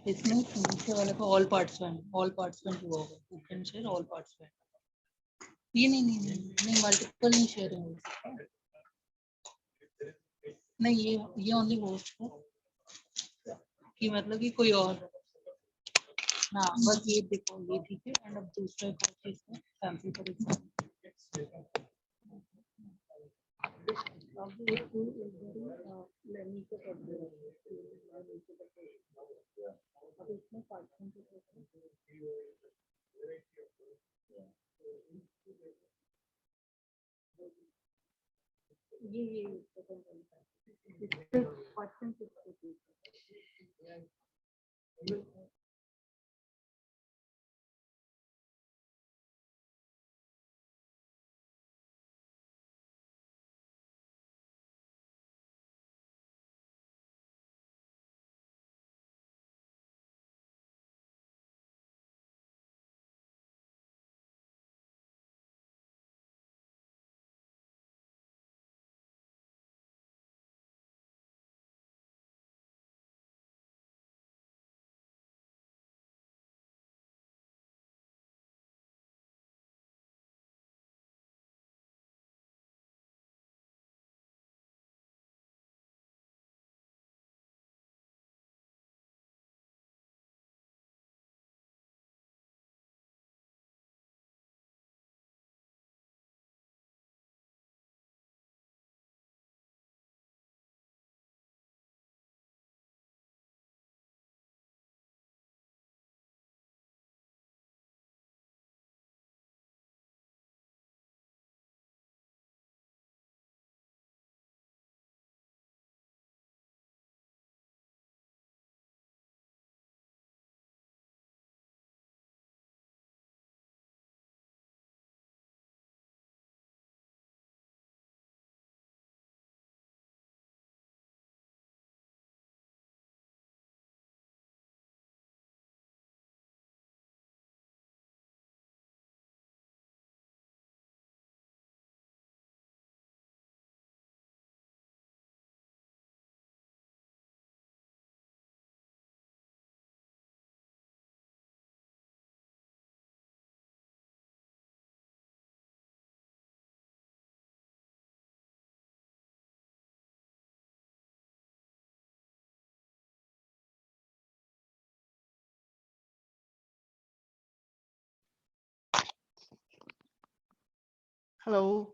इसमें नीचे वाले को all participant हुआ होगा. You can share all participant. ये नहीं multiple नहीं share होगा. नहीं ये only host है कि मतलब कि कोई और हाँ बस ये देखो ये ठीक है. एंड अब दूसरा चीज है सैंपल फॉर एग्जांपल. अब ये टू नीचे कर दे अब इसमें पार्टिसिपेंट ये question Hello.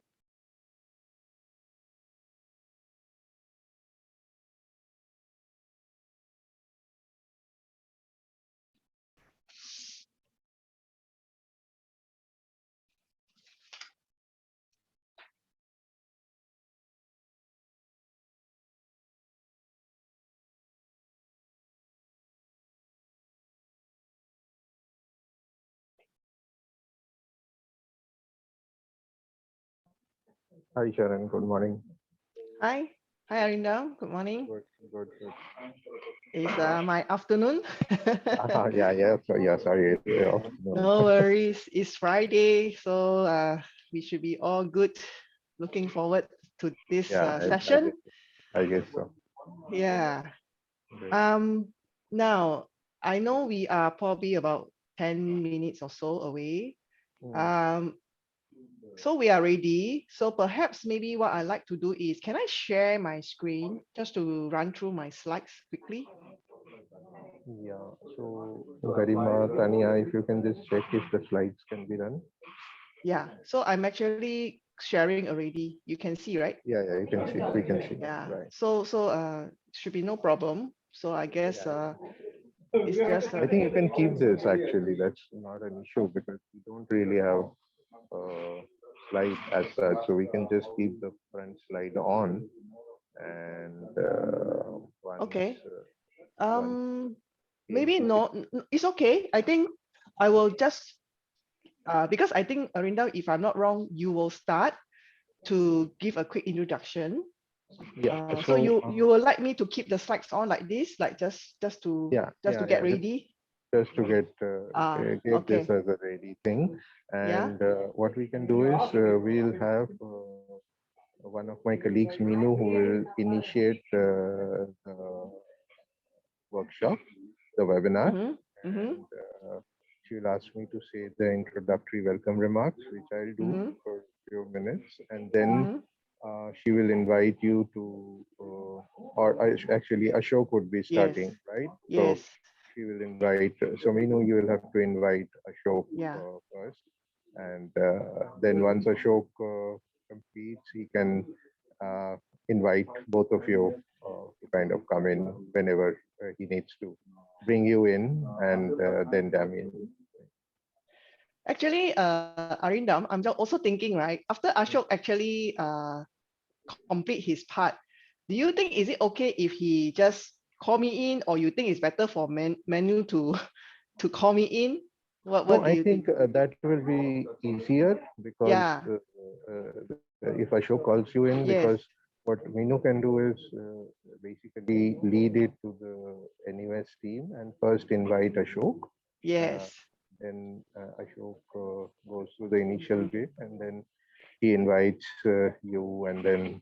Hi, Sharon. Good morning. Hi. Hi, Arinda. Good morning. Good. It's my afternoon. Yeah. Sorry. It's the afternoon. No worries. It's Friday, so we should be all good. Looking forward to this session. I guess so. Yeah. Great. Now, I know we are probably about 10 minutes or so away. So we are ready. So perhaps maybe what I like to do is, can I share my screen just to run through my slides quickly? Yeah. So, Garima, Tania, if you can just check if the slides can be run. Yeah. So I'm actually sharing already. You can see, right? Yeah. You can see. We can see. Yeah. Right. So should be no problem. So I guess it's just. I think you can keep this actually. That's not an issue because we don't really have slide as such, so we can just keep the front slide on and once, okay. once Maybe no, it's okay. I think I will just because I think Arinda, if I'm not wrong, you will start to give a quick introduction. Yeah. So you will like me to keep the slides on like this, like just to get ready. Just to get okay. this as a ready thing, and Yeah. what we can do is we'll have one of my colleagues, Minu, who will initiate the workshop, the webinar. Mhm, mhm, And she'll ask me to say the introductory welcome remarks, which I'll do mhm, for a few minutes. And then mhm. she will invite you to, actually Ashok would be Yes, starting, right? So yes, she will invite, so Meenu, you will have to invite Ashok yeah. first. And then once Ashok completes, he can uh, invite both of you to kind of come in whenever he needs to bring you in, and then Damien. Actually, Arindam, I'm also thinking, right? After Ashok actually complete his part, do you think is it okay if he just call me in, or you think it's better for Manu to to call me in? No, What do I you think? think that will be easier because Yeah. if Ashok calls you in, Yes. because what Meenu can do is basically lead it to the NUS team and first invite Ashok. Uh, Yes. then Ashok goes through the initial bit, and then he invites you, and then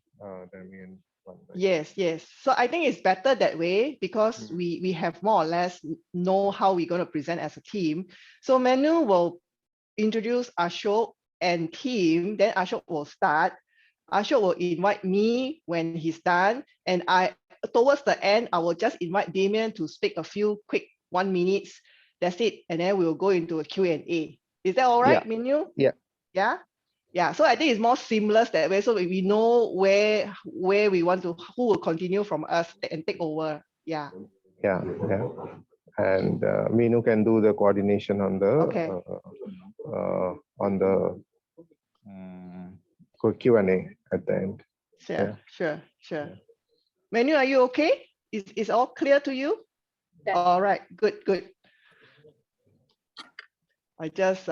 Damien one by Yes, yes. So I think it's better that way because one. we have more or less know how we're going to present as a team. So Manu will introduce Ashok and team, then Ashok will start. Ashok will invite me when he's done, and I towards the end I will just invite Damien to speak a few quick 1 minutes. That's it, and then we'll go into a Q&A. Is that all Yeah, right, Minu? yeah, Yeah. Yeah, so I think it's more seamless that way. So we know where we want to, who will continue from us and take over. Yeah. yeah, yeah. And Meenu can do the coordination on Okay. the Q&A at the end. Sure. Yeah. Sure. Sure. Yeah. Manu, are you okay? Is all clear to you? All right. Good. Good. I just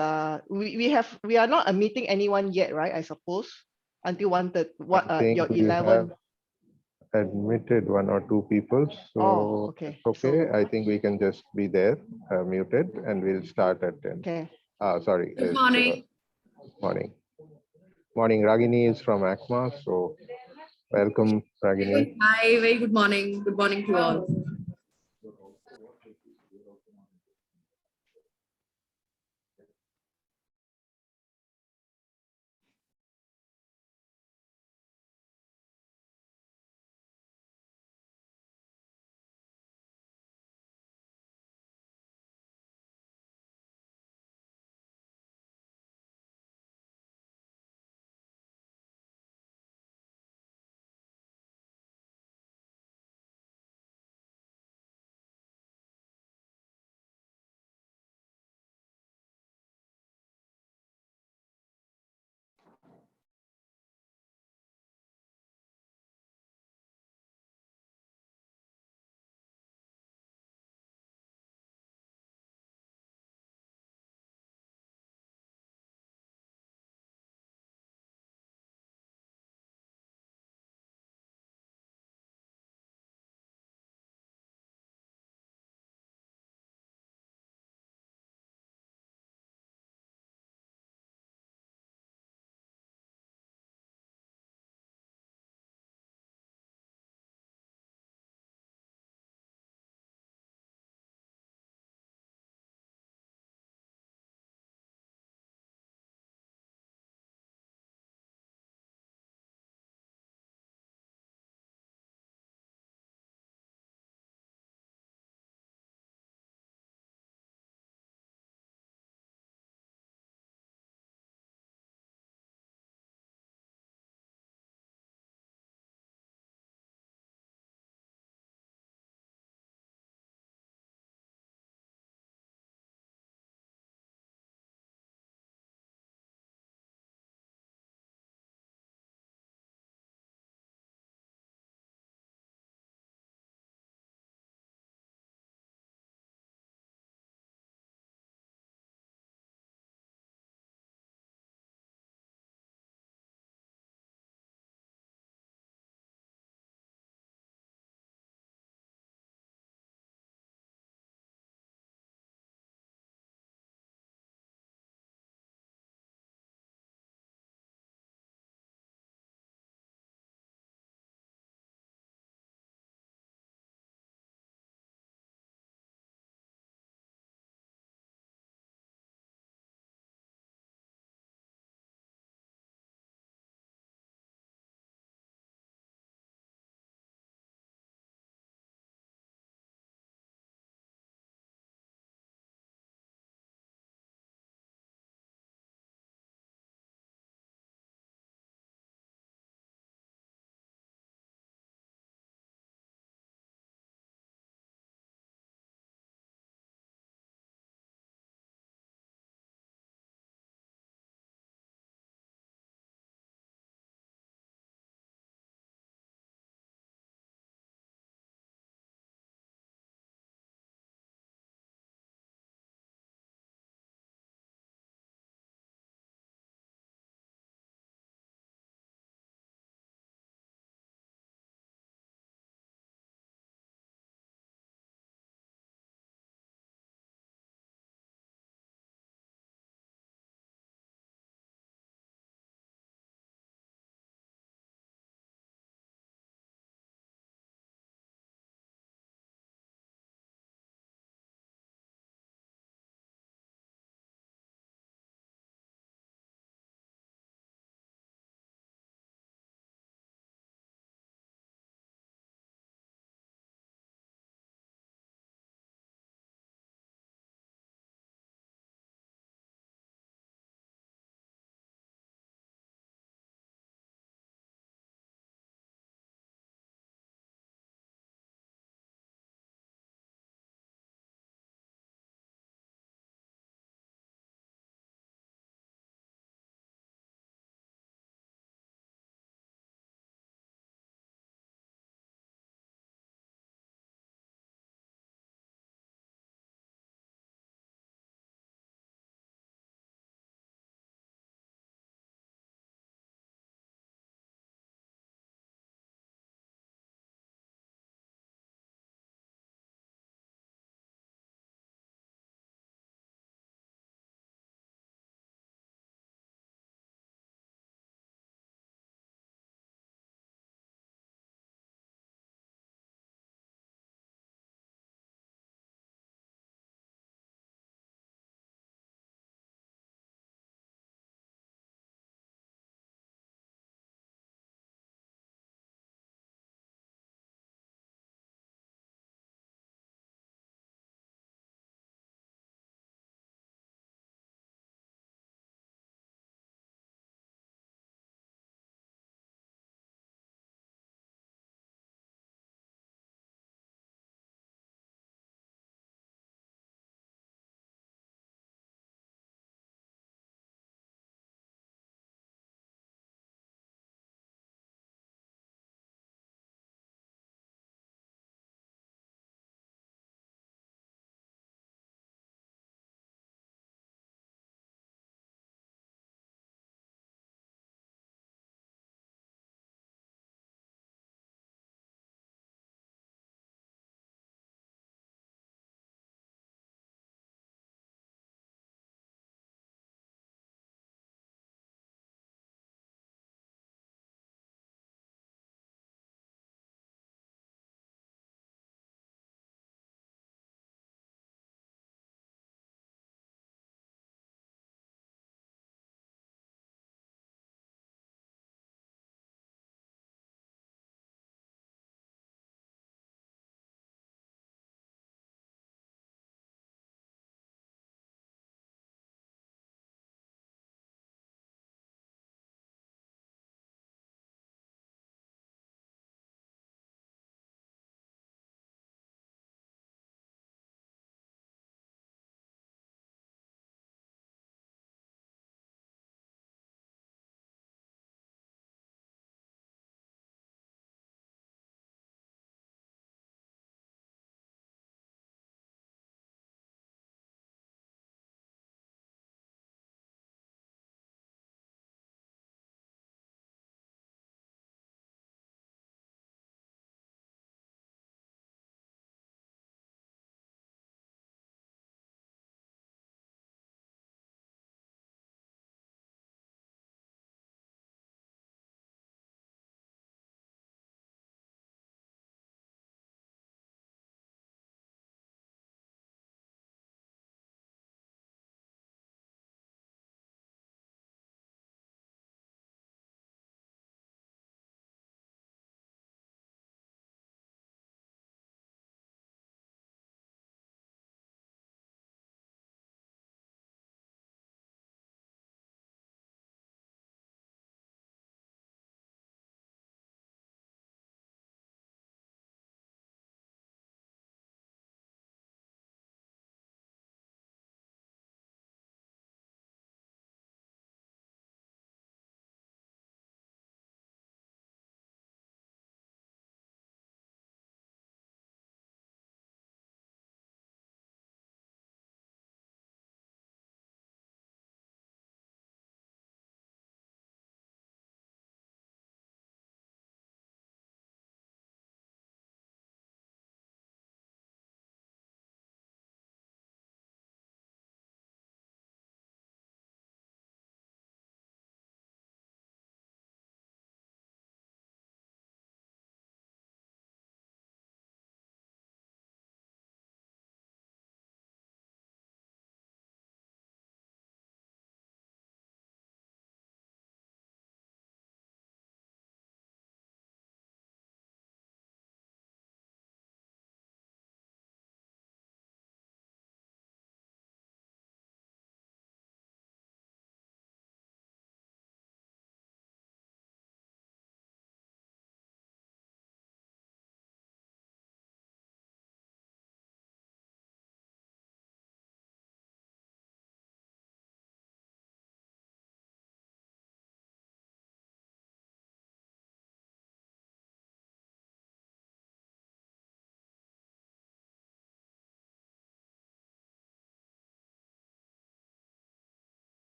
we are not admitting anyone yet, right? I suppose until I think your we have 11. admitted one or two people, Oh, so okay. it's okay. So I think we can just be there, muted, and we'll start at 10. okay. Sorry, Good it's morning. morning. Morning, Ragini is from ACMA, so welcome, Ragini. Hi, very good morning. Good morning to all.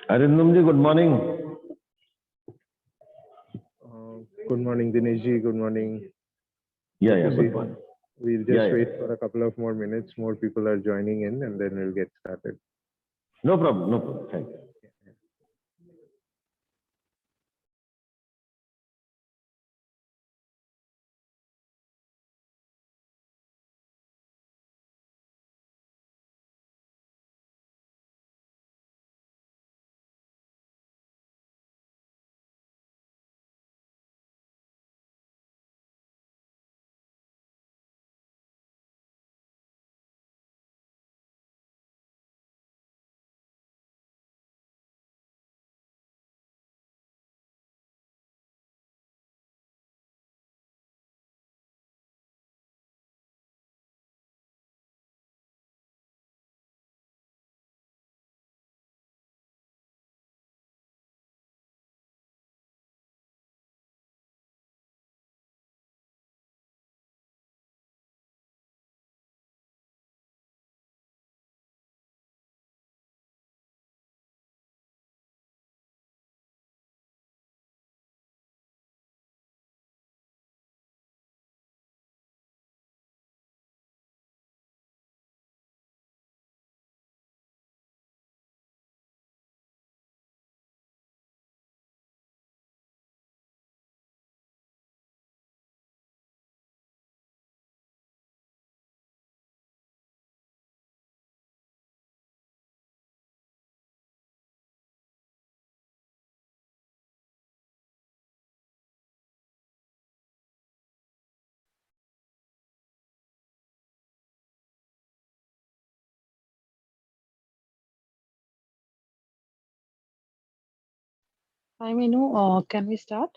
Arindamji, good morning. Good morning, Dineshji. Good morning. Yeah, Good to see good you. morning. We'll just Yeah, wait yeah. for a couple of more minutes. More people are joining in, and then we'll get started. No problem, no problem. Thank you. Hi, Minu. Can we start?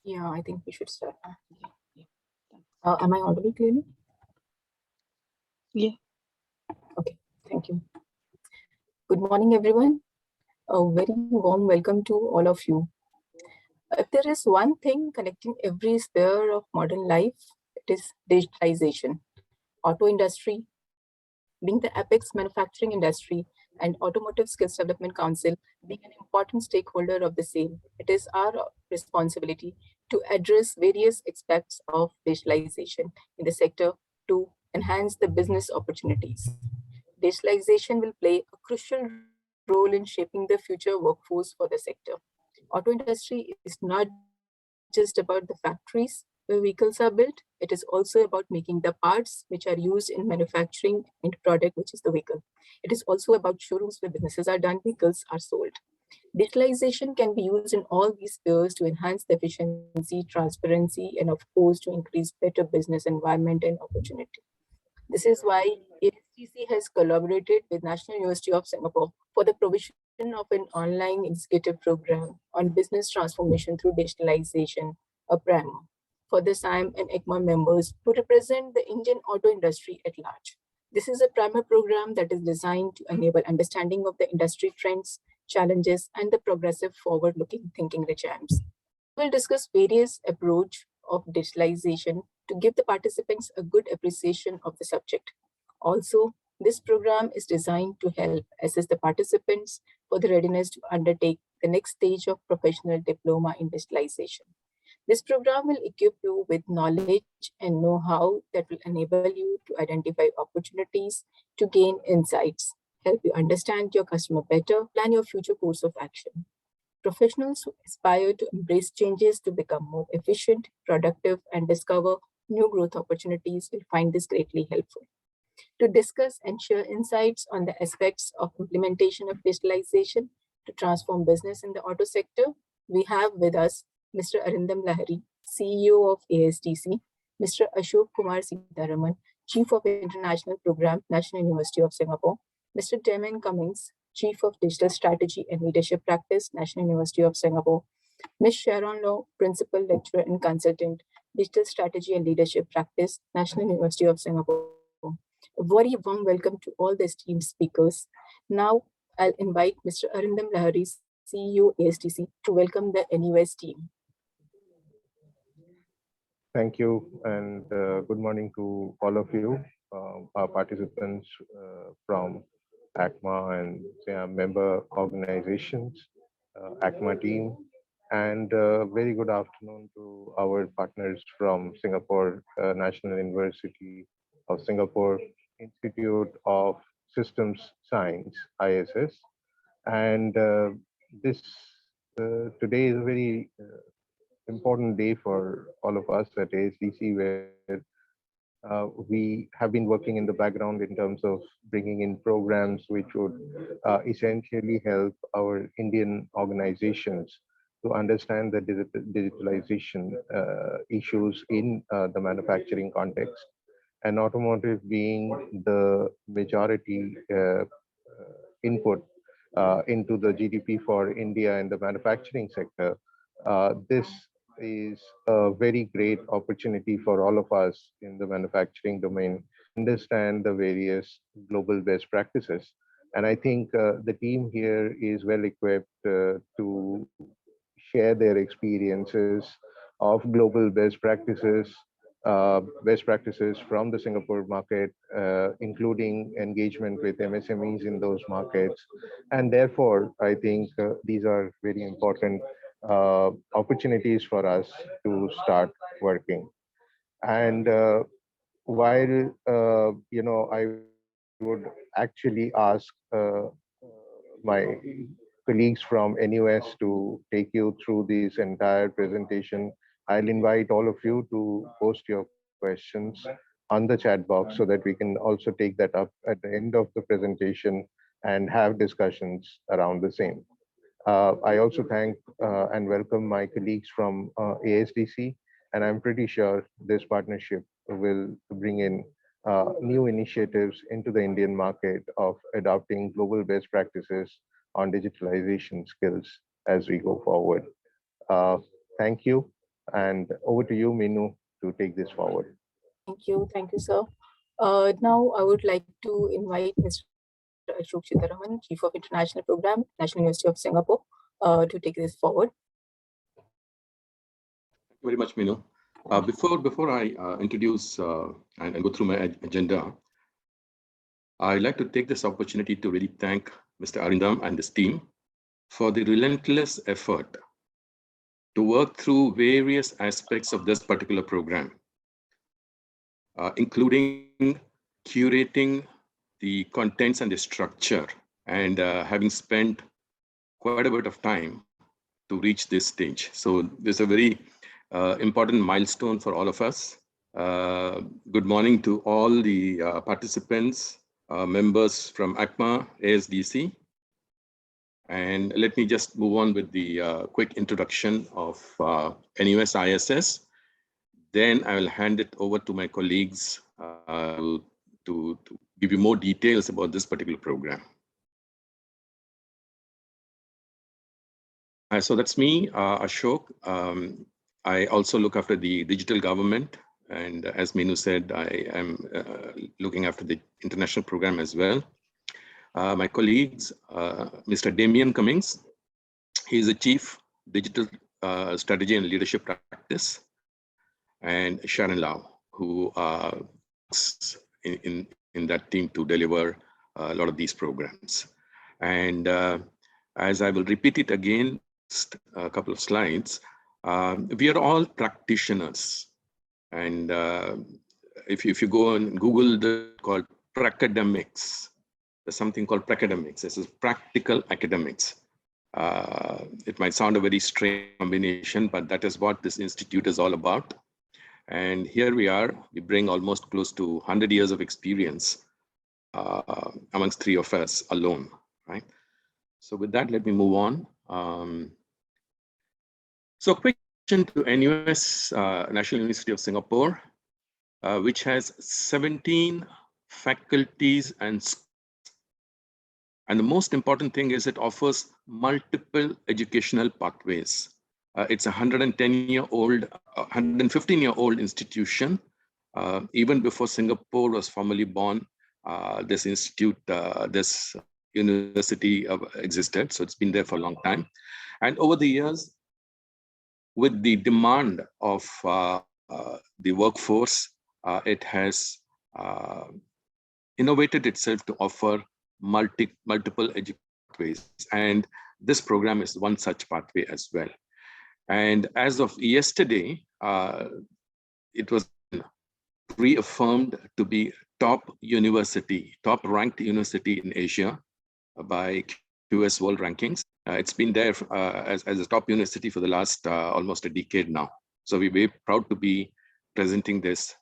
Yeah, I think we should start. Yeah. Thanks. Am I audible clearly? Yeah. Okay, thank you. Good morning, everyone. A very warm welcome to all of you. If there is one thing connecting every sphere of modern life, it is digitalization. Auto industry, being the apex manufacturing industry and Automotive Skills Development Council, being an important stakeholder of the same, it is our responsibility to address various aspects of digitalization in the sector to enhance the business opportunities. Digitalization will play a crucial role in shaping the future workforce for the sector. Auto industry is not just about the factories where vehicles are built, it is also about making the parts which are used in manufacturing end product, which is the vehicle. It is also about showrooms where businesses are done, vehicles are sold. Digitalization can be used in all these spheres to enhance the efficiency, transparency, and of course to increase better business environment and opportunity. This is why ASDC has collaborated with National University of Singapore for the provision of an online executive program on business transformation through digitalization, a primer, for the SIAM and ECMA members who represent the Indian auto industry at large. This is a primer program that is designed to enable understanding of the industry trends, challenges, and the progressive forward-looking thinking regimes. We will discuss various approach of digitalization to give the participants a good appreciation of the subject. Also, this program is designed to help assess the participants for the readiness to undertake the next stage of professional diploma in digitalization. This program will equip you with knowledge and know-how that will enable you to identify opportunities, to gain insights, help you understand your customer better, plan your future course of action. Professionals who aspire to embrace changes to become more efficient, productive, and discover new growth opportunities will find this greatly helpful. To discuss and share insights on the aspects of implementation of digitalization to transform business in the auto sector, we have with us Mr. Arindam Lahari, CEO of ASDC, Mr. Ashok Kumar Sitaraman, Chief of International Program, National University of Singapore, Mr. Damon Cummings, Chief of Digital Strategy and Leadership Practice, National University of Singapore, Ms. Sharon Law, Principal Lecturer and Consultant, Digital Strategy and Leadership Practice, National University of Singapore. A very warm welcome to all the esteemed speakers. Now, I'll invite Mr. Arindam Lahari, CEO ASTC, to welcome the NUS team. Thank you, and good morning to all of you, our participants from ACMA and member organizations, ACMA team, and very good afternoon to our partners from Singapore National University of Singapore Institute of Systems Science, ISS. And this today is a very important day for all of us at ASDC, where we have been working in the background in terms of bringing in programs which would essentially help our Indian organizations to understand the digitalization issues in the manufacturing context, and automotive being the majority input into the GDP for India and the manufacturing sector. This is a very great opportunity for all of us in the manufacturing domain to understand the various global best practices. And I think the team here is well equipped to share their experiences of global best practices from the Singapore market, including engagement with MSMEs in those markets. And therefore, I think these are very important opportunities for us to start working. And while I would actually ask my colleagues from NUS to take you through this entire presentation, I'll invite all of you to post your questions on the chat box so that we can also take that up at the end of the presentation and have discussions around the same. I also thank and welcome my colleagues from ASDC, and I'm pretty sure this partnership will bring in new initiatives into the Indian market of adopting global best practices on digitalization skills as we go forward. Thank you, and over to you, Minu, to take this forward. Thank you, sir. Now I would like to invite Mr. Ashok Chitaraman, Chief of International Program, National University of Singapore, to take this forward. Very much, Minu. Before I introduce and go through my agenda, I'd like to take this opportunity to really thank Mr. Arindam and his team for the relentless effort to work through various aspects of this particular program, including curating the contents and the structure, and having spent quite a bit of time to reach this stage. So this is a very important milestone for all of us. Good morning to all the participants, members from ACMA, ASDC. And let me just move on with the quick introduction of NUS ISS. Then I will hand it over to my colleagues to give you more details about this particular program. So that's me, Ashok. I also look after the digital government. And as Minu said, I am looking after the international program as well. My colleagues, Mr. Damien Cummings, he is the Chief Digital Strategy and Leadership Practice, and Sharon Lau, who works in that team to deliver a lot of these programs. And as I will repeat it again, a couple of slides, we are all practitioners. And if you go on Google, the called pracademics, there's something called pracademics. This is practical academics. It might sound a very strange combination, but that is what this institute is all about. And here we are, we bring almost close to 100 years of experience amongst three of us alone, right? So with that, let me move on. So quick question to NUS, National University of Singapore, which has 17 faculties and the most important thing is it offers multiple educational pathways. It's a 110-year-old, 115-year-old institution. Even before Singapore was formally born, this institute, this university existed. So it's been there for a long time. And over the years, with the demand of the workforce, it has innovated itself to offer multiple pathways. And this program is one such pathway as well. And as of yesterday, it was reaffirmed to be top ranked university in Asia by QS World Rankings. It's been there as a top university for the last almost a decade now. So we're very proud to be presenting this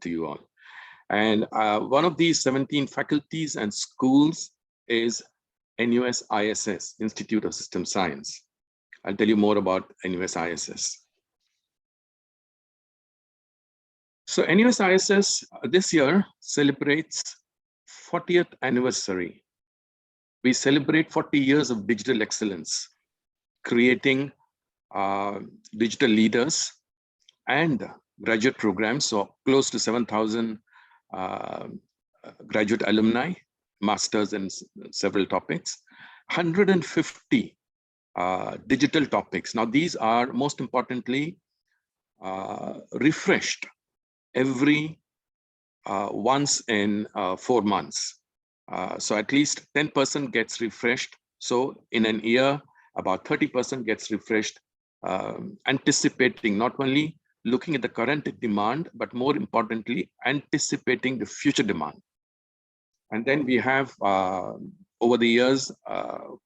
to you all. And one of these 17 faculties and schools is NUS ISS, Institute of System Science. I'll tell you more about NUS ISS. So NUS ISS this year celebrates 40th anniversary. We celebrate 40 years of digital excellence, creating digital leaders and graduate programs. So close to 7,000 graduate alumni, masters in several topics, 150 digital topics. Now these are most importantly refreshed every once in 4 months. So at least 10% gets refreshed. So in an year, about 30% gets refreshed, anticipating, not only looking at the current demand, but more importantly, anticipating the future demand. And then we have, over the years,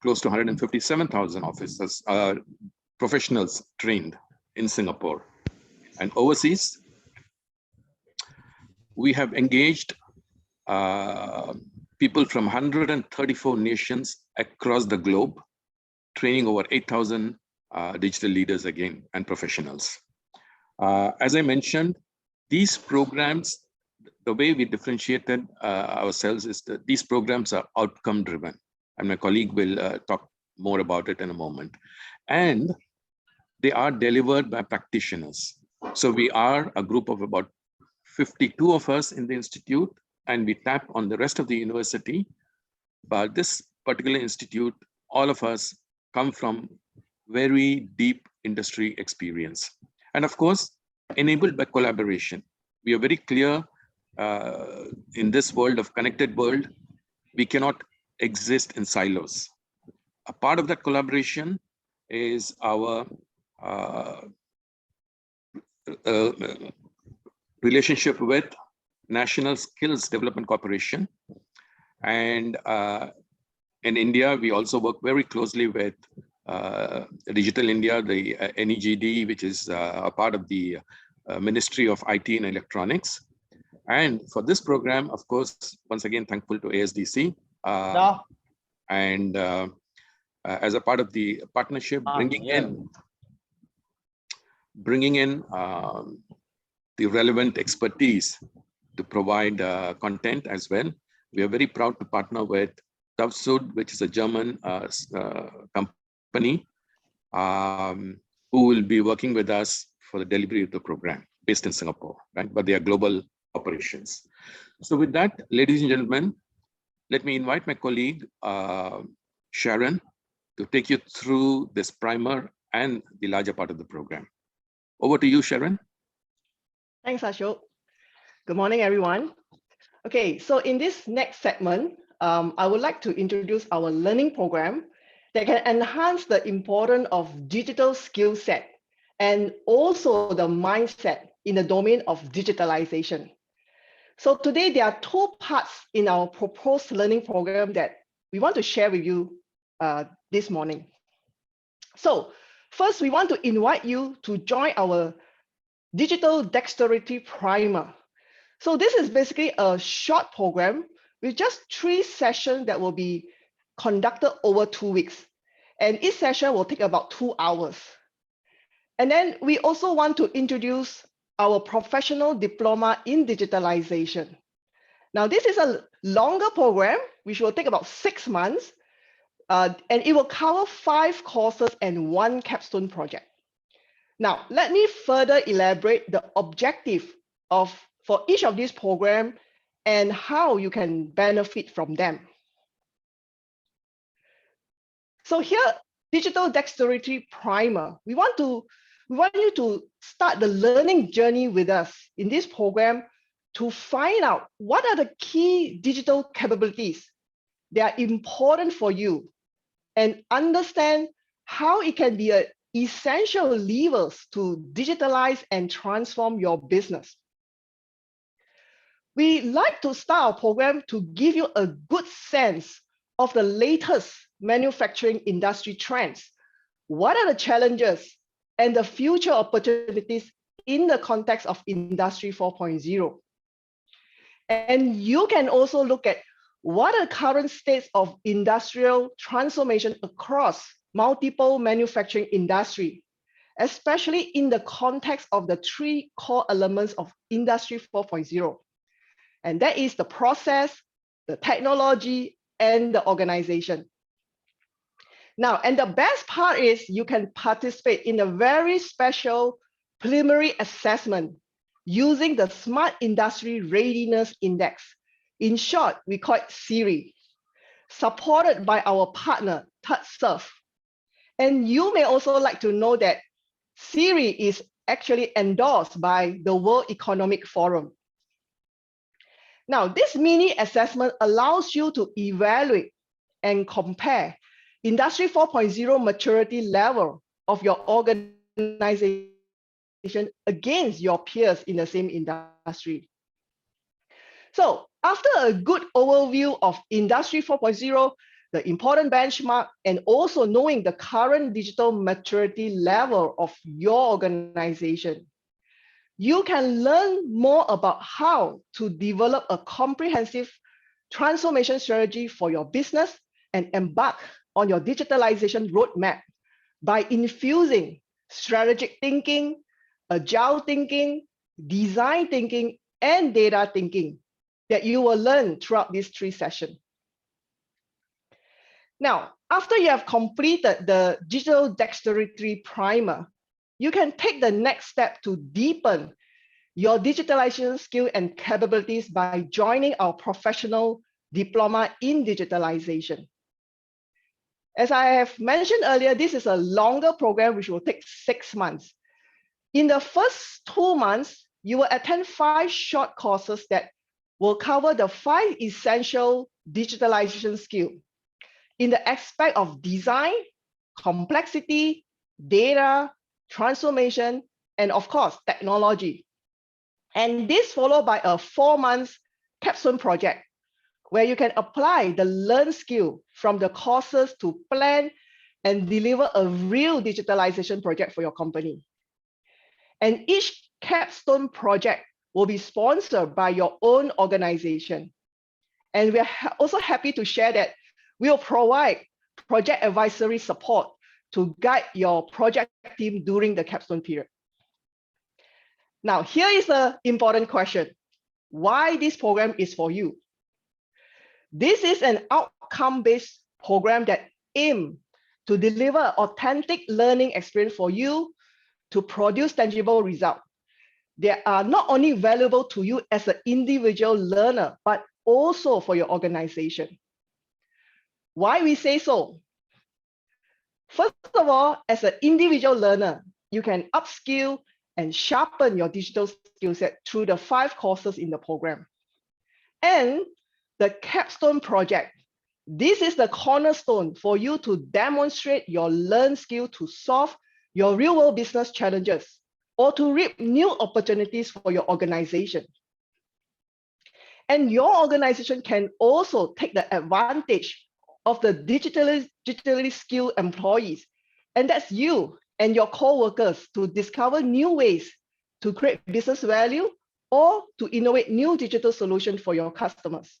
close to 157,000 officers, professionals trained in Singapore. And overseas, we have engaged people from 134 nations across the globe, training over 8,000 digital leaders again and professionals. As I mentioned, these programs, the way we differentiated ourselves is that these programs are outcome driven. And my colleague will talk more about it in a moment. And they are delivered by practitioners. So we are a group of about 52 of us in the institute, and we tap on the rest of the university. But this particular institute, all of us come from very deep industry experience. And of course, enabled by collaboration. We are very clear in this world of connected world, we cannot exist in silos. A part of that collaboration is our relationship with National Skills Development Corporation. And in India, we also work very closely with Digital India, the NEGD, which is a part of the Ministry of IT and Electronics. And for this program, of course, once again, thankful to ASDC. And as a part of the partnership, bringing in the relevant expertise to provide content as well. We are very proud to partner with Tavsud, which is a German company who will be working with us for the delivery of the program based in Singapore, right? But they are global operations. So with that, ladies and gentlemen, let me invite my colleague, Sharon, to take you through this primer and the larger part of the program. Over to you, Sharon. Thanks, Ashok. Good morning, everyone. Okay, so in this next segment, I would like to introduce our learning program that can enhance the importance of digital skill set and also the mindset in the domain of digitalization. So today there are 2 parts in our proposed learning program that we want to share with you this morning. So first, we want to invite you to join our Digital Dexterity Primer. So this is basically a short program with just 3 sessions that will be conducted over 2 weeks. And each session will take about 2 hours. And then we also want to introduce our professional diploma in digitalization. Now, this is a longer program, which will take about 6 months, and it will cover 5 courses and 1 capstone project. Now, let me further elaborate the objective for each of these programs and how you can benefit from them. So here, Digital Dexterity Primer, we want you to start the learning journey with us in this program to find out what are the key digital capabilities they are important for you, and understand how it can be an essential levers to digitalize and transform your business. We like to start our program to give you a good sense of the latest manufacturing industry trends. What are the challenges and the future opportunities in the context of Industry 4.0? And you can also look at what are the current states of industrial transformation across multiple manufacturing industry, especially in the context of the three core elements of Industry 4.0. And that is the process, the technology, and the organization. Now, and the best part is you can participate in a very special preliminary assessment using the Smart Industry Readiness Index. In short, we call it SIRI, supported by our partner, ThirdServe. And you may also like to know that SIRI is actually endorsed by the World Economic Forum. Now, this mini assessment allows you to evaluate and compare Industry 4.0 maturity level of your organization against your peers in the same industry. So after a good overview of Industry 4.0, the important benchmark, and also knowing the current digital maturity level of your organization, you can learn more about how to develop a comprehensive transformation strategy for your business and embark on your digitalization roadmap by infusing strategic thinking, agile thinking, design thinking, and data thinking that you will learn throughout these 3 sessions. Now, after you have completed the Digital Dexterity Primer, you can take the next step to deepen your digitalization skill and capabilities by joining our professional diploma in digitalization. As I have mentioned earlier, this is a longer program which will take 6 months. In the first 2 months, you will attend 5 short courses that will cover the 5 essential digitalization skills in the aspect of design, complexity, data, transformation, and of course, technology. And this followed by a 4-month Capstone Project, where you can apply the learned skill from the courses to plan and deliver a real digitalization project for your company. And each Capstone Project will be sponsored by your own organization. And we are also happy to share that we will provide project advisory support to guide your project team during the capstone period. Now, here is an important question. Why this program is for you? This is an outcome-based program that aims to deliver authentic learning experience for you to produce tangible results. They are not only valuable to you as an individual learner, but also for your organization. Why we say so? First of all, as an individual learner, you can upskill and sharpen your digital skill set through the 5 courses in the program. And the Capstone Project, this is the cornerstone for you to demonstrate your learned skill to solve your real-world business challenges or to reap new opportunities for your organization. And your organization can also take the advantage of the digitally skilled employees, and that's you and your co-workers, to discover new ways to create business value or to innovate new digital solutions for your customers.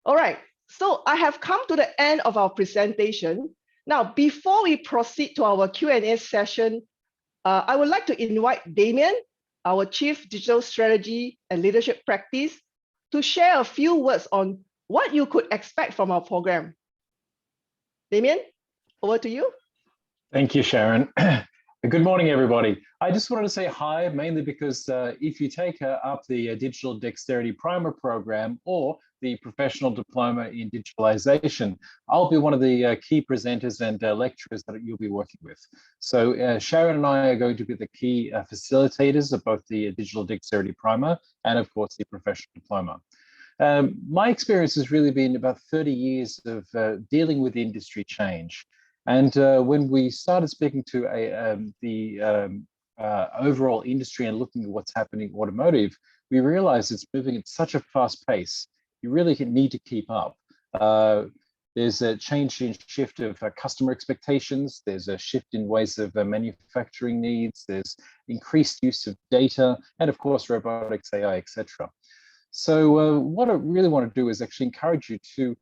All right, so I have come to the end of our presentation. Now, before we proceed to our Q&A session, I would like to invite Damien, our Chief Digital Strategy and Leadership Practice, to share a few words on what you could expect from our program. Damien, over to you. Thank you, Sharon. Good morning, everybody. I just wanted to say hi, mainly because if you take up the Digital Dexterity Primer program or the Professional Diploma in Digitalization, I'll be one of the key presenters and lecturers that you'll be working with. So Sharon and I are going to be the key facilitators of both the Digital Dexterity Primer and, of course, the Professional Diploma. My experience has really been about 30 years of dealing with industry change. And when we started speaking to the overall industry and looking at what's happening in automotive, we realized it's moving at such a fast pace. You really need to keep up. There's a change in shift of customer expectations. There's a shift in ways of manufacturing needs. There's increased use of data, and of course, robotics, AI, etc. So what I really want to do is actually encourage you to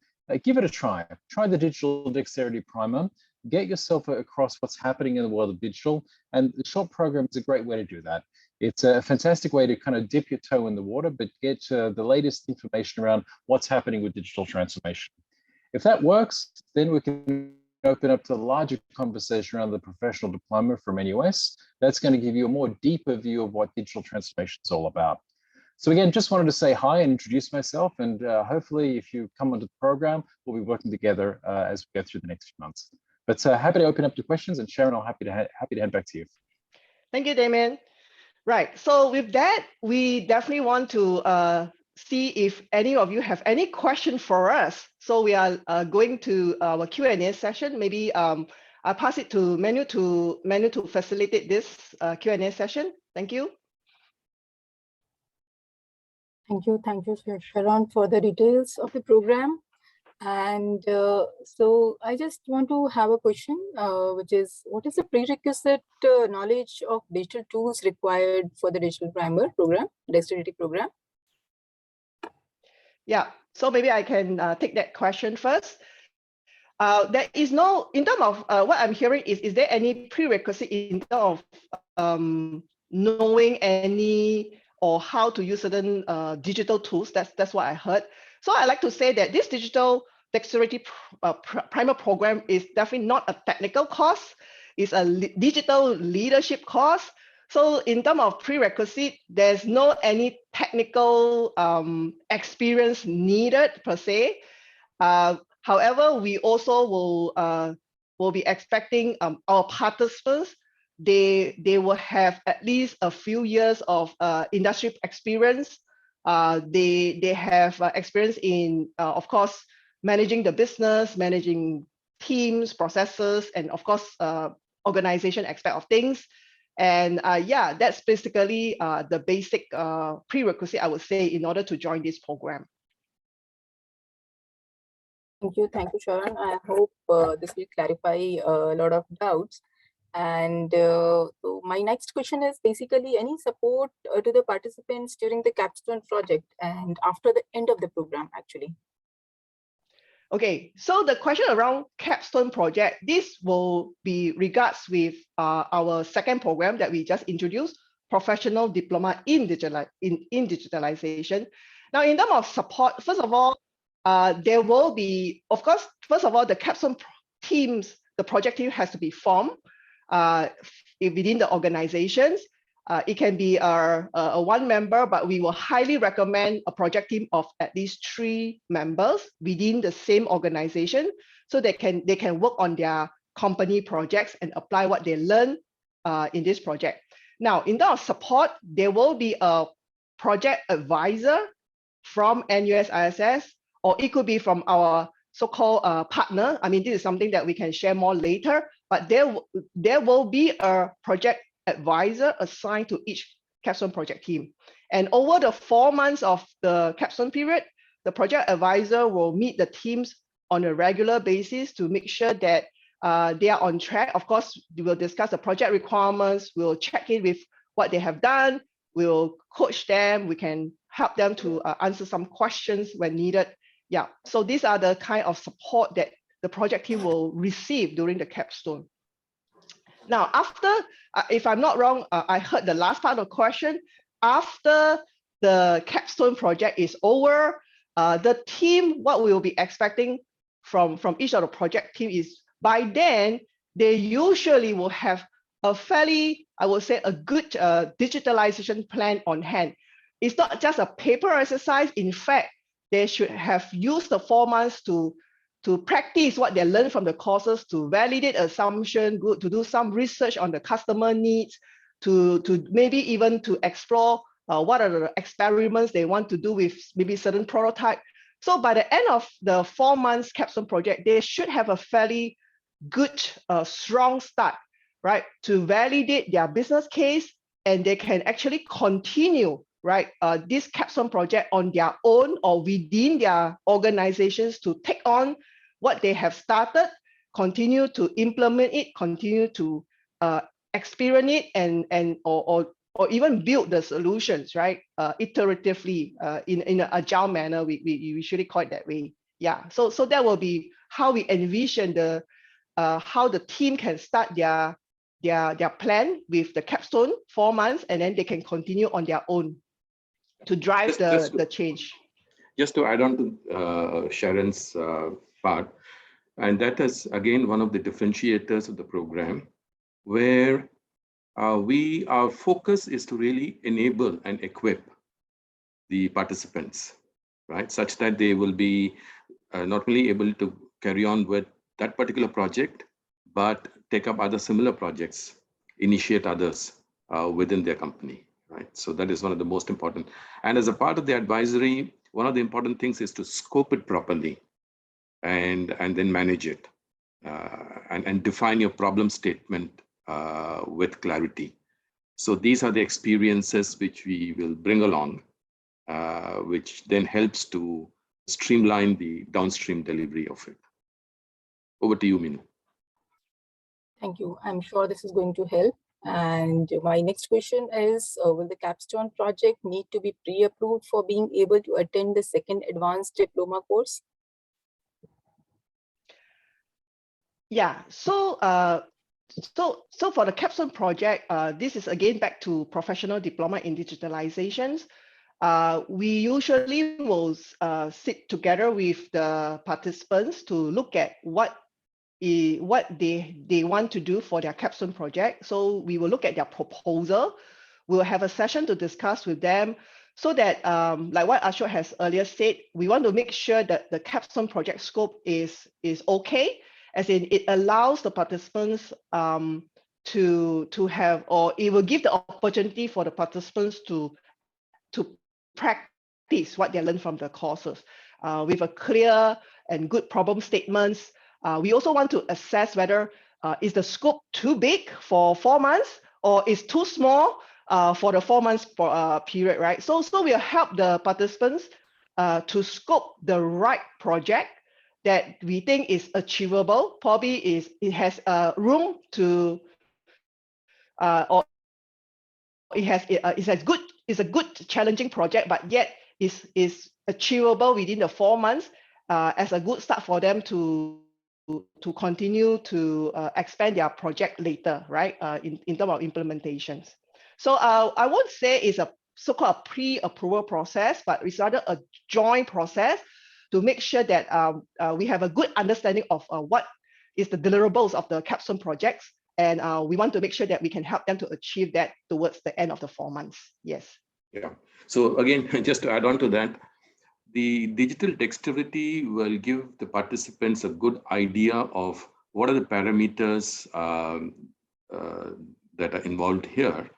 give it a try. Try the Digital Dexterity Primer. Get yourself across what's happening in the world of digital, and the short program is a great way to do that. It's a fantastic way to kind of dip your toe in the water, but get the latest information around what's happening with digital transformation. If that works, then we can open up to a larger conversation around the professional diploma from NUS. That's going to give you a more deeper view of what digital transformation is all about. So again, just wanted to say hi and introduce myself, and hopefully if you come onto the program, we'll be working together as we go through the next few months. But happy to open up to questions, and Sharon, I'm happy to head back to you. Thank you, Damien. Right, so with that, we definitely want to see if any of you have any question for us. So we are going to our Q&A session. Maybe I'll pass it to Manu to facilitate this Q&A session. Thank you. Thank you, Sharon, for the details of the program. And so I just want to have a question, which is, what is the prerequisite knowledge of digital tools required for the Digital Primer program, Dexterity program? Yeah, so maybe I can take that question first. There is no, in terms of what I'm hearing is there any prerequisite in terms of knowing any or how to use certain digital tools? That's what I heard. So I like to say that this Digital Dexterity Primer program is definitely not a technical course. It's a digital leadership course. So in terms of prerequisite, there's no any technical experience needed per se. However, we also will be expecting our participants. They will have at least a few years of industry experience. They have experience in, of course, managing the business, managing teams, processes, and of course, organization aspect of things. And yeah, that's basically the basic prerequisite, I would say, in order to join this program. Thank you, Sharon. I hope this will clarify a lot of doubts. And so my next question is basically any support to the participants during the Capstone project and after the end of the program, actually. Okay, so the question around Capstone project, this will be regards with our second program that we just introduced, Professional Diploma in Digitalization. Now, in terms of support, first of all, there will be, of course, first of all, the Capstone teams, the project team has to be formed within the organizations. It can be a one member, but we will highly recommend a project team of at least 3 members within the same organization, so they can work on their company projects and apply what they learn in this project. Now, in terms of support, there will be a project advisor from NUS ISS, or it could be from our so-called partner. I mean, this is something that we can share more later, but there will be a project advisor assigned to each Capstone project team. And over the 4 months of the Capstone period, the project advisor will meet the teams on a regular basis to make sure that they are on track. Of course, we will discuss the project requirements, we'll check in with what they have done, we'll coach them, we can help them to answer some questions when needed. Yeah, so these are the kind of support that the project team will receive during the Capstone. Now, after, if I'm not wrong, I heard the last part of the question. After the Capstone project is over, the team, what we will be expecting from each of the project team is, by then, they usually will have a fairly, I would say, a good digitalization plan on hand. It's not just a paper exercise. In fact, they should have used the 4 months to practice what they learned from the courses, to validate assumption, to do some research on the customer needs, to maybe even to explore what are the experiments they want to do with maybe certain prototype. So by the end of the 4 months capstone project, they should have a fairly good, strong start, right, to validate their business case, and they can actually continue, right, this capstone project on their own or within their organizations to take on what they have started, continue to implement it, continue to experience it, or even build the solutions, right, iteratively, in an agile manner. We usually call it that way. Yeah, so that will be how we envision the how the team can start their plan with the capstone 4 months, and then they can continue on their own to drive the change. Just to add on to Sharon's part, and that is again one of the differentiators of the program, where our focus is to really enable and equip the participants, right, such that they will be not only able to carry on with that particular project, but take up other similar projects, initiate others within their company, right? So that is one of the most important. And as a part of the advisory, one of the important things is to scope it properly and then manage it and define your problem statement with clarity. So these are the experiences which we will bring along, which then helps to streamline the downstream delivery of it. Over to you, Meenu. Thank you. I'm sure this is going to help. And my next question is, will the Capstone project need to be pre-approved for being able to attend the second advanced diploma course? Yeah, so for the Capstone project, this is again back to professional diploma in digitalizations. We usually will sit together with the participants to look at what they want to do for their capstone project. So we will look at their proposal. We'll have a session to discuss with them, so that like what Ashok has earlier said, we want to make sure that the capstone project scope is okay, as in it allows the participants to have, or it will give the opportunity for the participants to practice what they learn from the courses with a clear and good problem statements. We also want to assess whether is the scope too big for 4 months, or is too small for the 4 months period, right? So we'll help the participants to scope the right project that we think is achievable. Probably it has room to, or it's a good challenging project, but yet is achievable within the 4 months as a good start for them to continue to expand their project later, right? In terms of implementations. So I won't say it's a so-called pre-approval process, but it's rather a joint process to make sure that we have a good understanding of what is the deliverables of the capstone projects. And we want to make sure that we can help them to achieve that towards the end of the 4 months. Yes. Yeah. So again, just to add on to that, the digital dexterity will give the participants a good idea of what are the parameters that are involved here.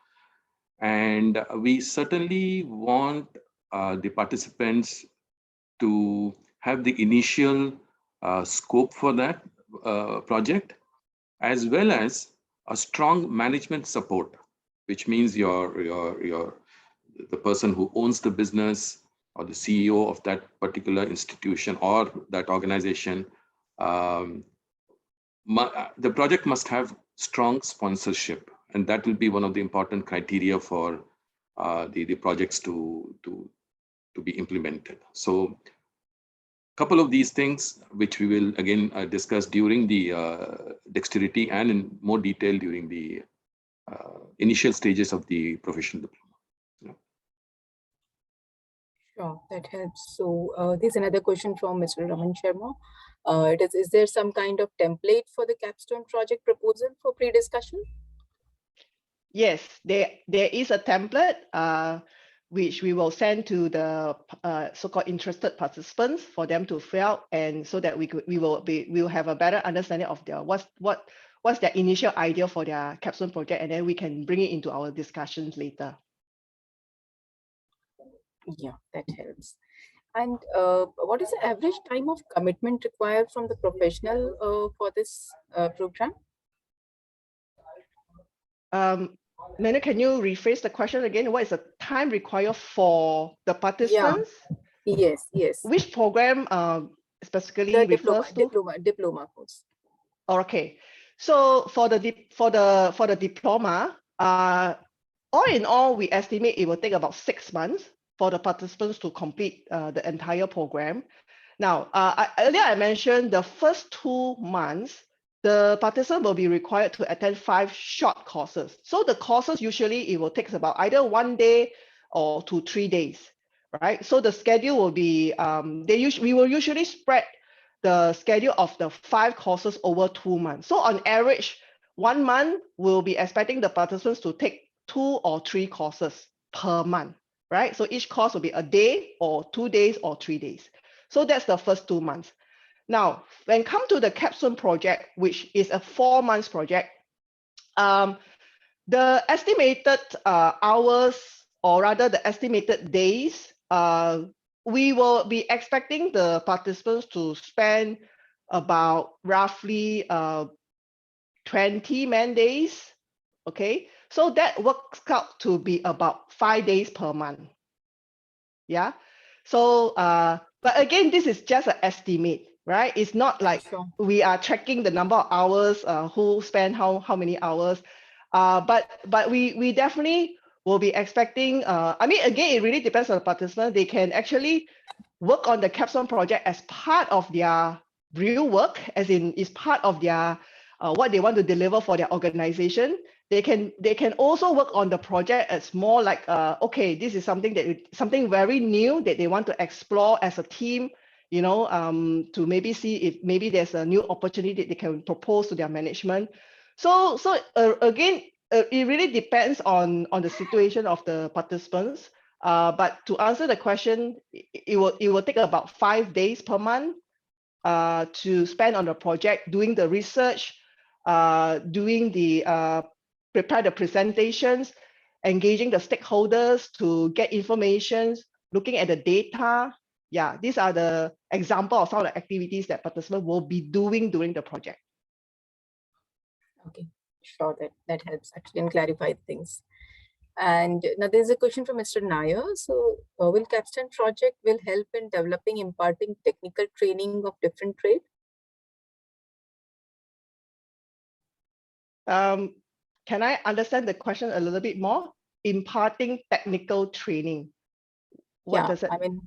And we certainly want the participants to have the initial scope for that project, as well as a strong management support, which means the person who owns the business or the CEO of that particular institution or that organization. The project must have strong sponsorship, and that will be one of the important criteria for the projects to be implemented. So a couple of these things, which we will again discuss during the dexterity and in more detail during the initial stages of the professional diploma. Sure, that helps. So there's another question from Mr. Raman Sharma. Is there some kind of template for the capstone project proposal for pre-discussion? Yes, there is a template which we will send to the so-called interested participants for them to fill out, and so that we will have a better understanding of their what's their initial idea for their capstone project, and then we can bring it into our discussions later. Yeah, that helps. And what is the average time of commitment required from the professional for this program? Manu, can you rephrase the question again? What is the time required for the participants? Yes, yes. Which program specifically The refers to? diploma course. Okay, so for the diploma, all in all, we estimate it will take about 6 months for the participants to complete the entire program. Now, earlier I mentioned the first 2 months, the participant will be required to attend 5 short courses. So the courses usually it will take about either 1 day or to 3 days, right? So the schedule will be we will usually spread the schedule of the 5 courses over 2 months. So on average, 1 month we'll be expecting the participants to take 2 or 3 courses per month, right? So each course will be a day or 2 days or 3 days. So that's the first 2 months. Now, when come to the Capstone project, which is a 4 months project, the estimated hours, or rather the estimated days, we will be expecting the participants to spend about roughly 20 man days. Okay, so that works out to be about 5 days per month. Yeah, so but again, this is just an estimate, right? It's not like we are tracking the number of hours, who spend how many hours, but we definitely will be expecting. I mean, again, it really depends on the participant. They can actually work on the Capstone project as part of their real work, as in is part of their what they want to deliver for their organization. They can also work on the project as more like okay, this is something very new that they want to explore as a team, you know, to maybe see if maybe there's a new opportunity that they can propose to their management. So again, it really depends on the situation of the participants. But to answer the question, it will take about 5 days per month to spend on the project, doing the research, doing the prepare the presentations, engaging the stakeholders to get information, looking at the data. Yeah, these are the example of some of the activities that participants will be doing during the project. Okay, sure, that helps actually and clarify things. And now there's a question from Mr. Nair. So will Capstone Project will help in developing, imparting technical training of different trade? Can I understand the question a little bit more? Imparting technical training. What does it? I mean,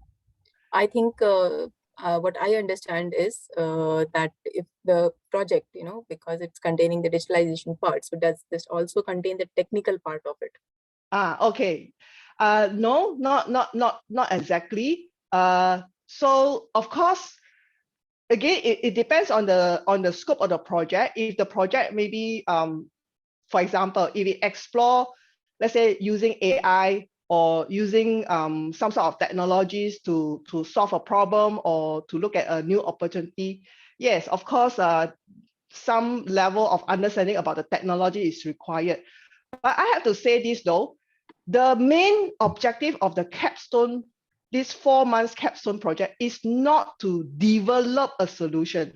I think what I understand is that if the project, you know, because it's containing the digitalization part, so does this also contain the technical part of it? Okay. No, not exactly. So of course, again, it depends on the scope of the project. If the project maybe, for example, if we explore, let's say using AI or using some sort of technologies to solve a problem or to look at a new opportunity, yes, of course, some level of understanding about the technology is required. But I have to say this though, the main objective of the Capstone, this 4 months Capstone project, is not to develop a solution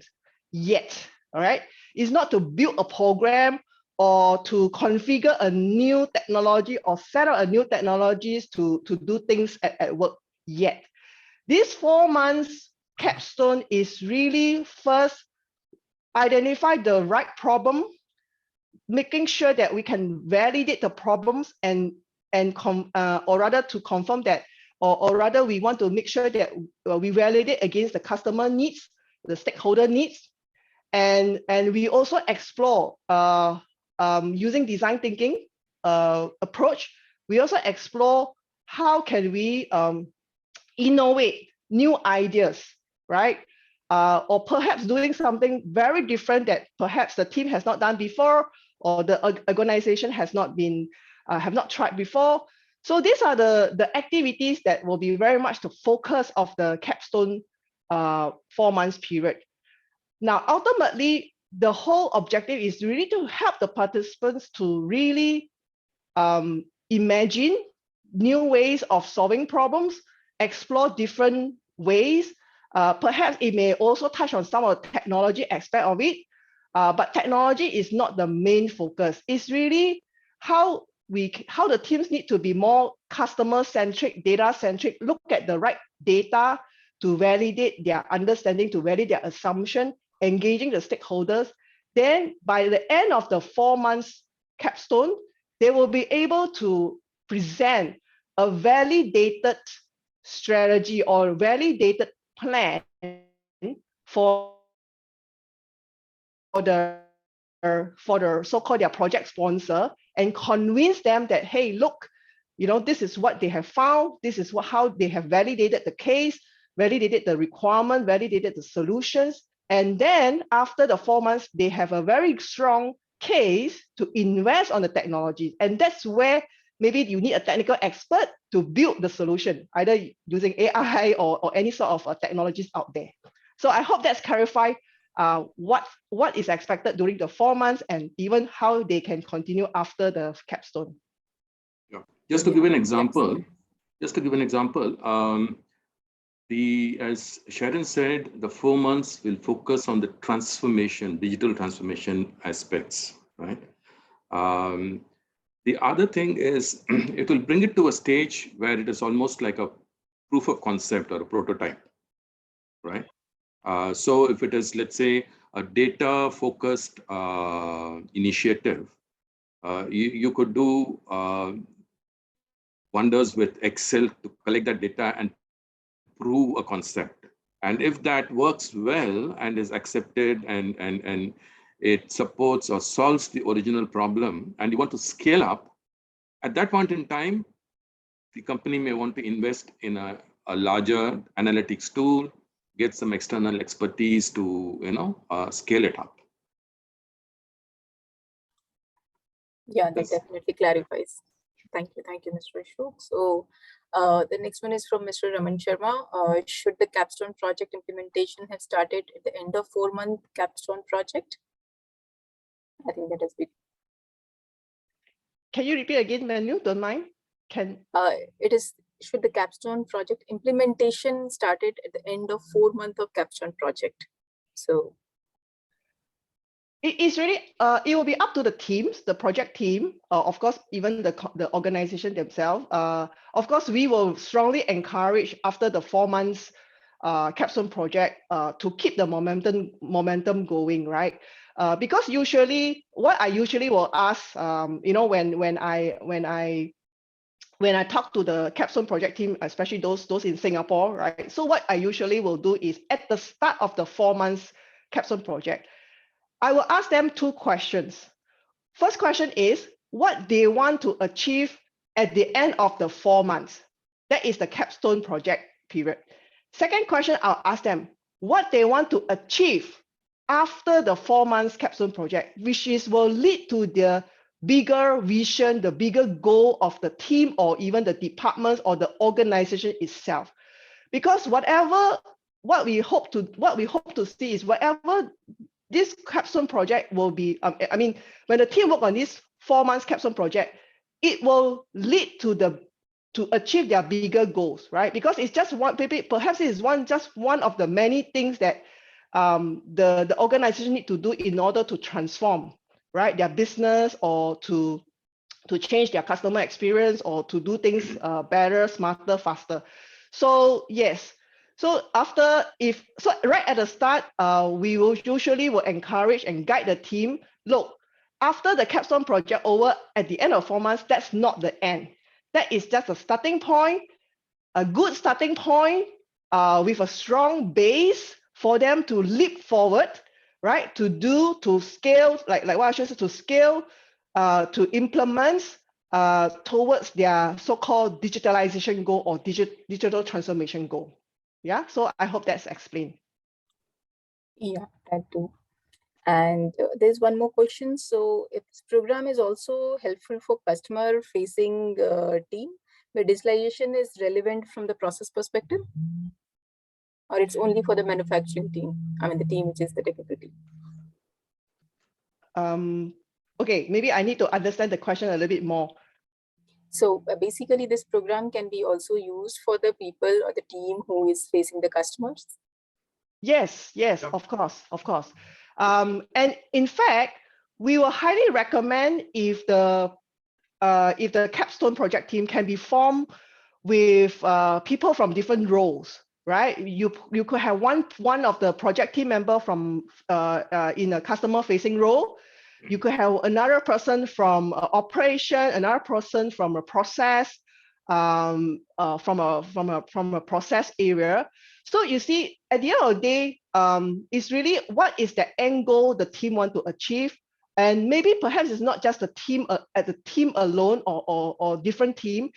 yet, all right? It's not to build a program or to configure a new technology or set up a new technologies to do things at work yet. This 4 months Capstone is really first identify the right problem, making sure that we can validate the problems or rather to confirm that, or rather we want to make sure that we validate against the customer needs, the stakeholder needs, and we also explore using design thinking approach. We also explore how can we innovate new ideas, right? Or perhaps doing something very different that perhaps the team has not done before, or the organization has not been have not tried before. So these are the activities that will be very much the focus of the Capstone 4 months period. Now, ultimately, the whole objective is really to help the participants to really imagine new ways of solving problems, explore different ways. Perhaps it may also touch on some of the technology aspect of it, but technology is not the main focus. It's really how the teams need to be more customer-centric, data-centric, look at the right data to validate their understanding, to validate their assumption, engaging the stakeholders. Then by the end of the 4 months capstone, they will be able to present a validated strategy or validated plan for the so-called their project sponsor, and convince them that, hey, look, this is what they have found, this is how they have validated the case, validated the requirement, validated the solutions. And then after the 4 months, they have a very strong case to invest on the technology. And that's where maybe you need a technical expert to build the solution, either using AI or any sort of technologies out there. So I hope that's clarified what is expected during the 4 months and even how they can continue after the capstone. Yeah. Just to give an example, as Sharon said, the 4 months will focus on the transformation, digital transformation aspects, right? The other thing is it will bring it to a stage where it is almost like a proof of concept or a prototype, right? So if it is, let's say, a data-focused initiative, you could do wonders with Excel to collect that data and prove a concept. And if that works well and is accepted and it supports or solves the original problem, and you want to scale up, at that point in time, the company may want to invest in a larger analytics tool, get some external expertise to scale it up. Yeah, that definitely clarifies. Thank you, Mr. Ashok. So the next one is from Mr. Raman Sharma. Should the Capstone project implementation have started at the end of 4-month Capstone project? I think that has been. Can you repeat again, Manu? Don't mind. It is, should the Capstone project implementation started at the end of 4 months of Capstone project? So it is really, it will be up to the teams, the project team, of course, even the organization themselves. Of course, we will strongly encourage after the 4 months Capstone project to keep the momentum going, right? Because usually, what I usually will ask, when I talk to the Capstone project team, especially those in Singapore, right? So what I usually will do is at the start of the 4 months Capstone project, I will ask them 2 questions. First question is what they want to achieve at the end of the 4 months. That is the Capstone project period. Second question, I'll ask them what they want to achieve after the 4 months Capstone project, which will lead to the bigger vision, the bigger goal of the team or even the departments or the organization itself. Because what we hope to see is whatever this Capstone project will be, when the team work on this 4 months Capstone project, it will lead to achieve their bigger goals, right? Because it's just one, perhaps it's just one of the many things that the organization need to do in order to transform, right, their business or to change their customer experience or to do things better, smarter, faster. So yes. So right at the start, we will usually encourage and guide the team. Look, after the Capstone project over at the end of 4 months, that's not the end. That is just a starting point, a good starting point with a strong base for them to leap forward, right? To scale, like what I said, to scale, to implement towards their so-called digitalization goal or digital transformation goal. Yeah, so I hope that's explained. Yeah, that too. And there's one more question. So if this program is also helpful for customer facing team, the digitalization is relevant from the process perspective, or it's only for the manufacturing team? I mean, the team which is the technical team. Okay, maybe I need to understand the question a little bit more. So basically, this program can be also used for the people or the team who is facing the customers. Yes, yes, of course, of course. And in fact, we will highly recommend if the Capstone project team can be formed with people from different roles, right? You could have one of the project team member from in a customer facing role. You could have another person from operation, another person from a process, from a process area. So you see, at the end of the day, it's really what is the end goal the team want to achieve, and maybe perhaps it's not just the team at the team alone or different team.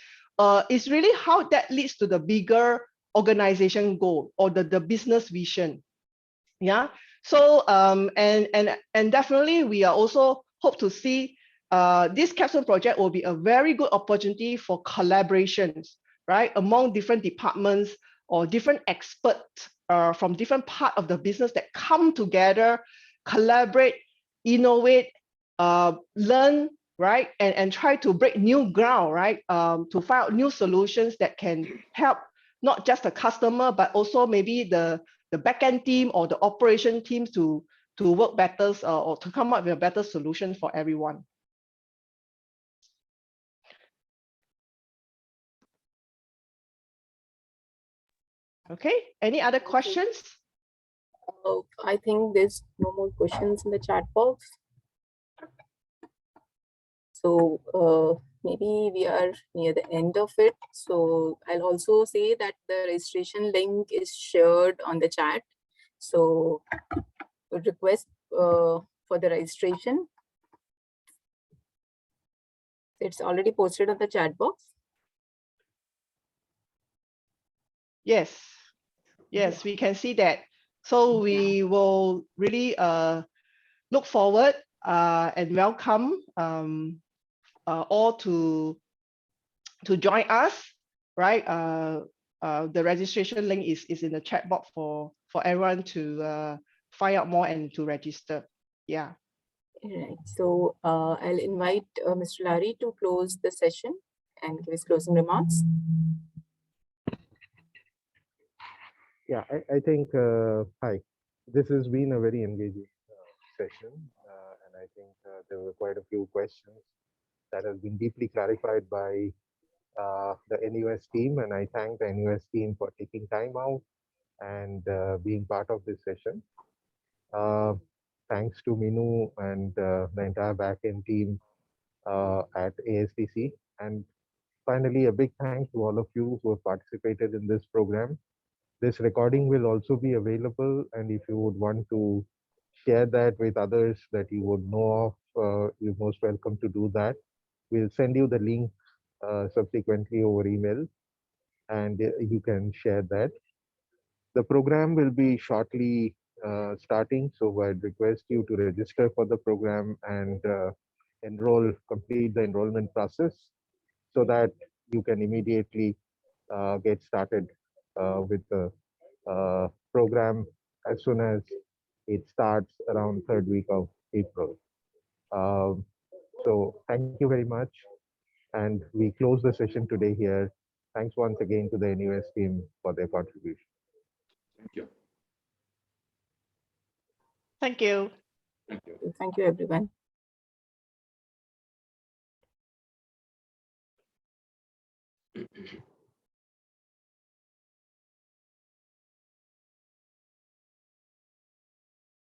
It's really how that leads to the bigger organization goal or the business vision. Yeah. So and definitely we are also hope to see this capstone project will be a very good opportunity for collaborations, right, among different departments or different experts from different part of the business that come together, collaborate, innovate, learn, right, and try to break new ground, right, to find out new solutions that can help not just the customer but also maybe the backend team or the operation teams to work better or to come up with a better solution for everyone. Okay, any other questions? I think there's no more questions in the chat box. So maybe we are near the end of it. So I'll also say that the registration link is shared on the chat. So request for the registration. It's already posted on the chat box. Yes, yes, we can see that. So we will really look forward and welcome all to join us, right? The registration link is in the chat box for everyone to find out more and to register. Yeah. Right. So I'll invite Mr. Larry to close the session and give his closing remarks. Yeah, I think, hi, this has been a very engaging session. And I think there were quite a few questions that have been deeply clarified by the NUS team. And I thank the NUS team for taking time out and being part of this session. Thanks to Minu and the entire backend team at ASDC. And finally, a big thanks to all of you who have participated in this program. This recording will also be available, and if you would want to share that with others that you would know of, you're most welcome to do that. We'll send you the link subsequently over email, and you can share that. The program will be shortly starting, so I'd request you to register for the program and complete the enrollment process so that you can immediately get started with the program as soon as it starts around third week of April. So thank you very much. And we close the session today here. Thanks once again to the NUS team for their contribution. Thank you. Thank you. Thank you. Thank you, everyone.